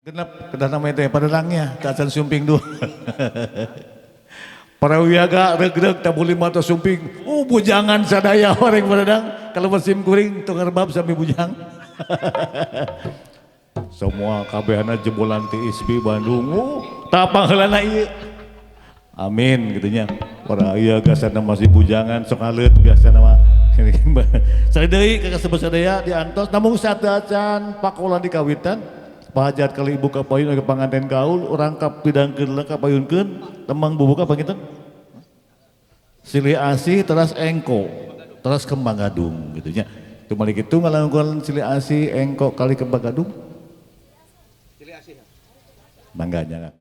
Genep kedah namanya teh padadangnya kacan sumping dua. Para wiaga regreg tabu lima atau sumping. Bujangan sadaya orang padadang kalau musim kuring teu ngerebab sami bujang. Semua kabehana jebolan ti ISBI Bandung. Tapang heulana ieu. Amin gitunya. Para wiaga sana masih bujangan sok alet biasa nama. Sadeui kakak sebut sadaya diantos namung sadacan pakolan dikawitan. Pahajat kali ibu kapayun ke panganten gaul orang kapidangkeun kapayunkeun temang bubuka panginten silih asih teras engko teras kembang gadung gitu nya cuma gitu ngalangkun silih asih engko kali kembang gadung silih asih bangganya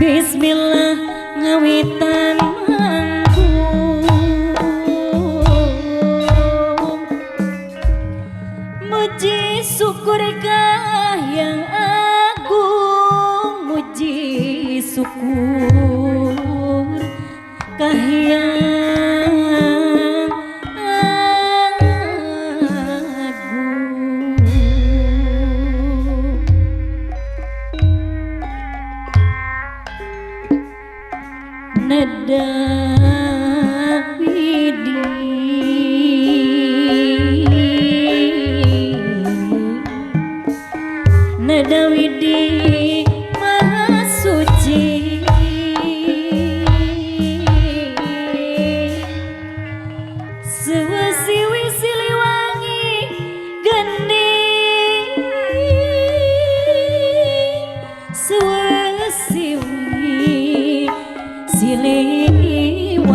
Bismillah ngawitan manggung muji syukur kah yang agung muji syukur kah yang nada widi maha suci sewesi siliwangi gening sewesi Siliwangi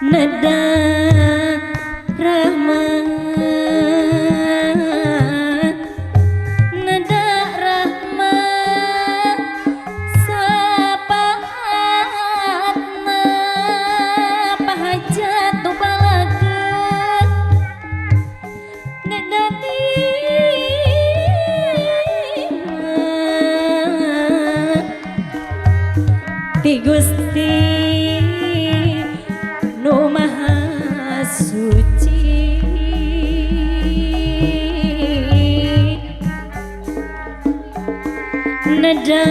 nada rahmat nada rahmat sapaatna pahajat tu balageut Ti Gusti Nu Maha Suci nada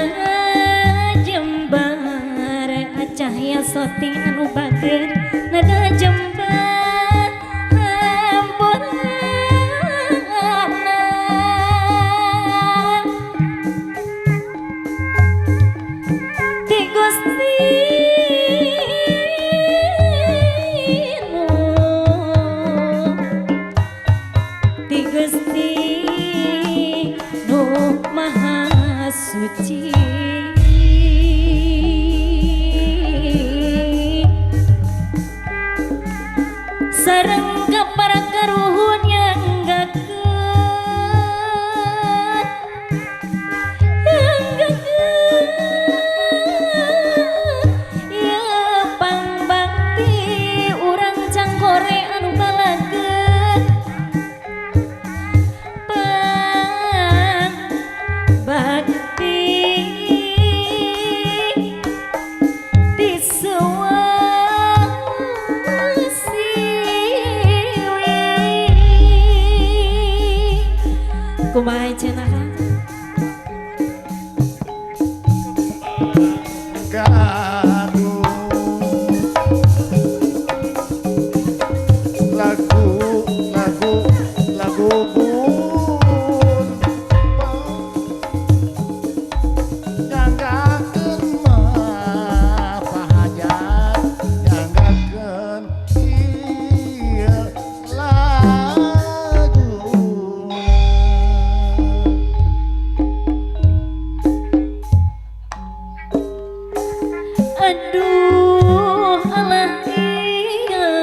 jembar cahya soti anu bager nada jembar hampurna Ti Gusti Ti Gusti Nu Maha Suci sareng para karuhun yang ya pangbakti urang cangkore anu balageut pangbakti kumaha cenah gaduh lagu pun janggakeun mah pahajat janggakeun ieu lagu aduh alah iya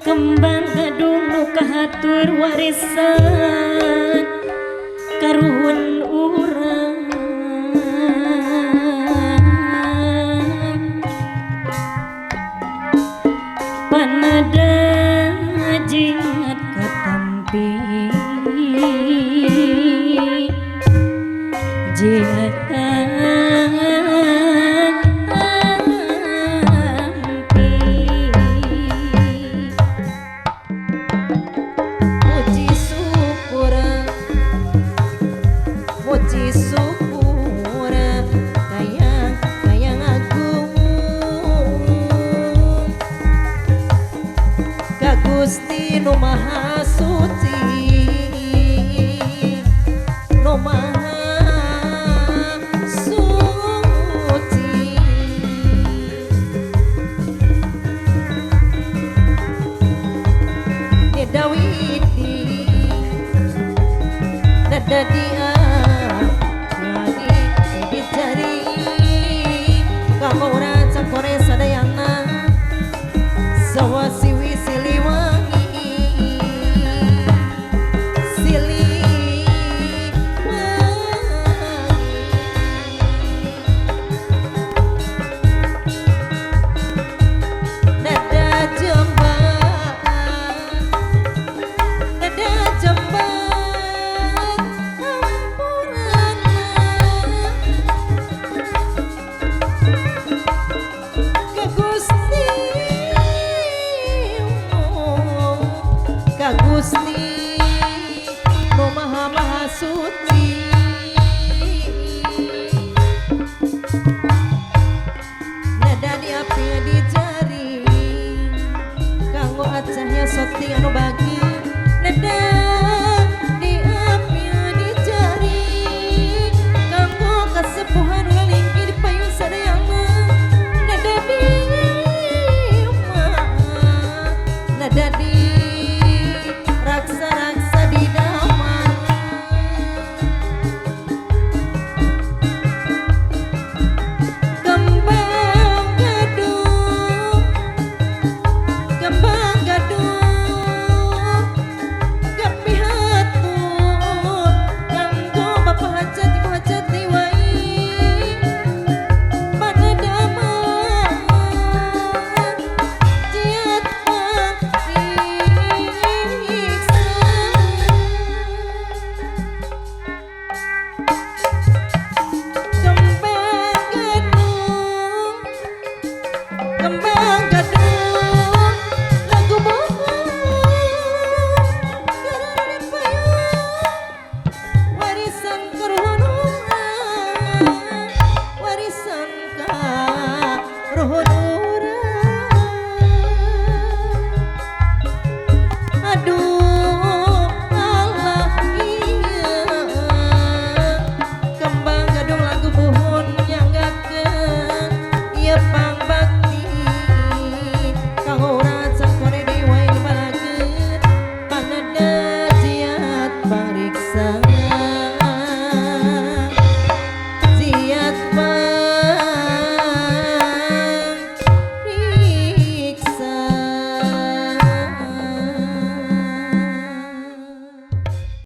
kembang gadung nu kahatur warisan karuhun urang panada jingat katampi jingat Muji syukur kayang agung ka Gusti Nu Maha Suci Nu Maha Suci Dawidi dadi jadi bibit jari kamu ora cakore sadayana sawa siwi siliwangi Gusti nu maha maha suci nada di api di jari kanggo acahnya soti anu bagi nada